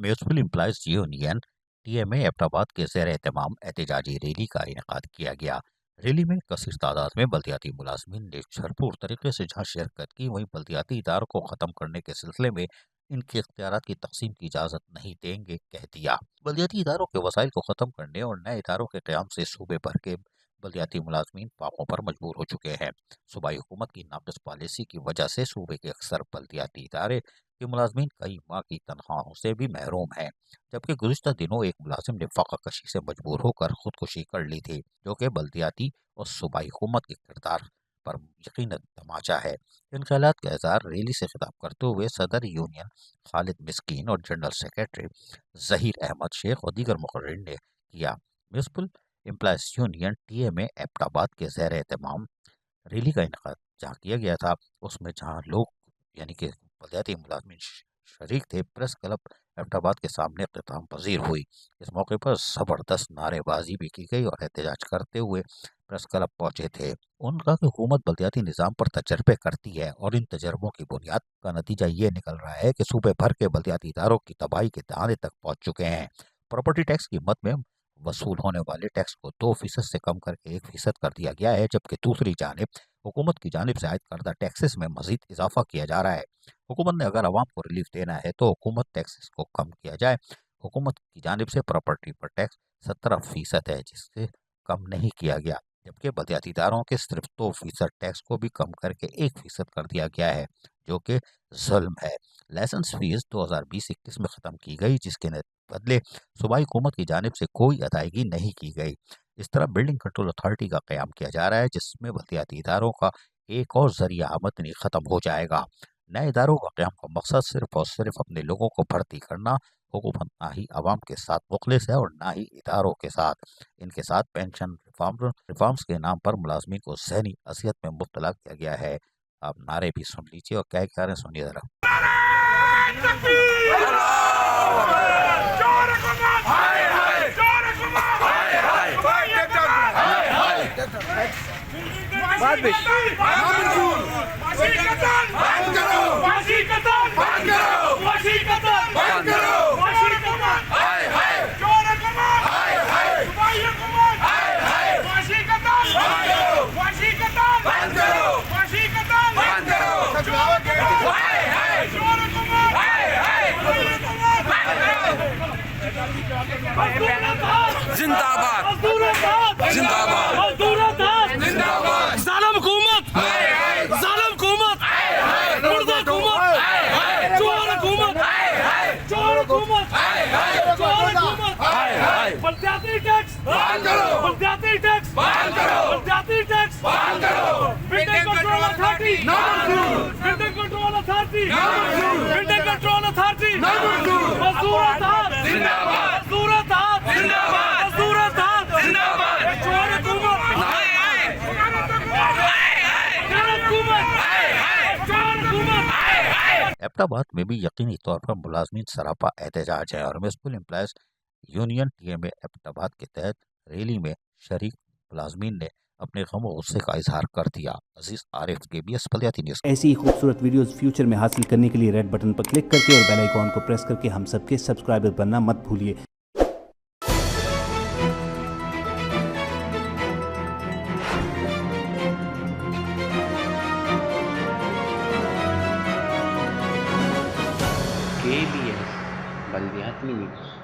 Municipal employees union TMA Abbottabad के ज़ेर एहतमाम एहतजाजी rally का इनेकाद किया गया। रैली में कसीर तादाद में बल्दियाती मुलाजमीन ने भरपूर तरीके से जहाँ शिरकत की, वहीं बल्दियाती इदारों को ख़त्म करने के सिलसिले में इनके इख्तियारात की तकसीम की इजाज़त नहीं देंगे कह दिया। बल्दियाती इदारों के वसाइल को ख़त्म करने और नए इदारों के क़याम से सूबे भर के बल्दियाती मुलाजमीन फाकों पर मजबूर हो चुके हैं। सूबाई हुकूमत की नाक़िस पॉलिसी की वजह से सूबे के अक्सर बल्दियाती इदारे के मुलाजमीन कई माह की तनख्वाहों से भी महरूम हैं, जबकि गुज़िश्ता दिनों एक मुलाजिम ने फाका कशी से मजबूर होकर खुदकुशी कर ली थी, जो कि बल्दियाती और सूबाई हुकूमत के किरदार पर यकीनन तमाचा है। इन ख्यालात का इज़हार रैली से खिताब करते हुए सदर यूनियन खालिद मिस्कीन और जनरल सेक्रेटरी ज़हीर अहमद शेख और दीगर मुकर्रिरीन ने किया। Municipal employees union TMA Abbottabad के ज़ेर एहतमाम रैली का इनेकाद जहाँ किया गया था, उसमें जहाँ लोग यानी कि बल्दियाती मुलाजमीन शरीक थे, प्रेस क्लब एबटाबाद के सामने इख्तिताम पजीर हुई। इस मौके पर ज़बरदस्त नारेबाजी भी की गई और एहतजाज करते हुए प्रेस क्लब पहुंचे थे। उनका कि हुकूमत बल्दियाती निज़ाम पर तजर्बे करती है और इन तजर्बों की बुनियाद का नतीजा ये निकल रहा है कि सूबे भर के बल्दियाती इदारों की तबाही के दहाने तक पहुंच चुके हैं। प्रॉपर्टी टैक्स की मद में वसूल होने वाले टैक्स को 2% से कम करके 1% कर दिया गया है, जबकि दूसरी जानिब हुकूमत की जानिब से आयद करदा टैक्सेस में मजीद इजाफा किया जा रहा है। हुकूमत ने अगर आवाम को रिलीफ देना है तो हुकूमत टैक्सेस को कम किया जाए। हुकूमत की जानिब से प्रॉपर्टी पर टैक्स 17% है, जिससे कम नहीं किया गया, जबकि बल्दियाती इदारों के सिर्फ 2% टैक्स को भी कम करके 1% कर दिया गया है, जो कि जुल्म है। लाइसेंस फीस 2020-21 में ख़त्म की गई, जिसके बदले सूबाई हुकूमत की जानिब से कोई अदायगी नहीं की गई। इस तरह बिल्डिंग कंट्रोल अथॉरिटी का क़याम किया जा रहा है, जिसमें बल्दियाती इदारों का एक और ज़रिया आमदनी ख़त्म हो जाएगा। नए इदारों का क़याम का मकसद सिर्फ और सिर्फ अपने लोगों को भर्ती करना। हुकूमत ना ही आवाम के साथ मुखलिस है और ना ही इदारों के साथ। इनके साथ पेंशन रिफॉर्म्स के नाम पर मुलाजमीन को ज़हनी अज़ियत में मुब्तला किया गया है। आप नारे भी सुन लीजिए और क्या कह रहे हैं सुनिए ज़रा। जिंदाबाद जिंदाबाद जिंदाबाद जालिम हुकूमत जालिम हुकूमत मुर्दा हुकूमत चोर हुकूमत चोर हुकूमत चोर हुकूमत बल्दियाती टैक्स बहाल करो बल्दियाती टैक्स बहाल करो बल्दियाती टैक्स बहाल करो बिल्डिंग कंट्रोल अथॉरिटी ना मंजूर बिल्डिंग कंट्रोल अथॉरिटी ना मंजूर बिल्डिंग कंट्रोल अथॉरिटी ना मंजूर मजदूर अथॉरिटी जिंदाबाद मजदूर अथॉरिटी जिंदाबाद मजदूर अथॉरिटी जिंदाबाद चोर हुकूमत एबटाबाद में भी यकीनी तौर पर मुलाजमीन सरापा एहतजाज है और municipal employees union TMA Abbottabad के तहत रैली में शरीक मुलाजमीन ने अपने गम और गुस्से का इजहार कर दिया। अजीज आरिफ KBS बल्दियाती न्यूज़। ऐसी ही खूबसूरत वीडियोस फ्यूचर में हासिल करने के लिए रेड बटन पर क्लिक करके और बेल आइकॉन को प्रेस करके हम सबके सब्सक्राइबर बनना मत भूलिए। KBS बल्दियाती न्यूज़।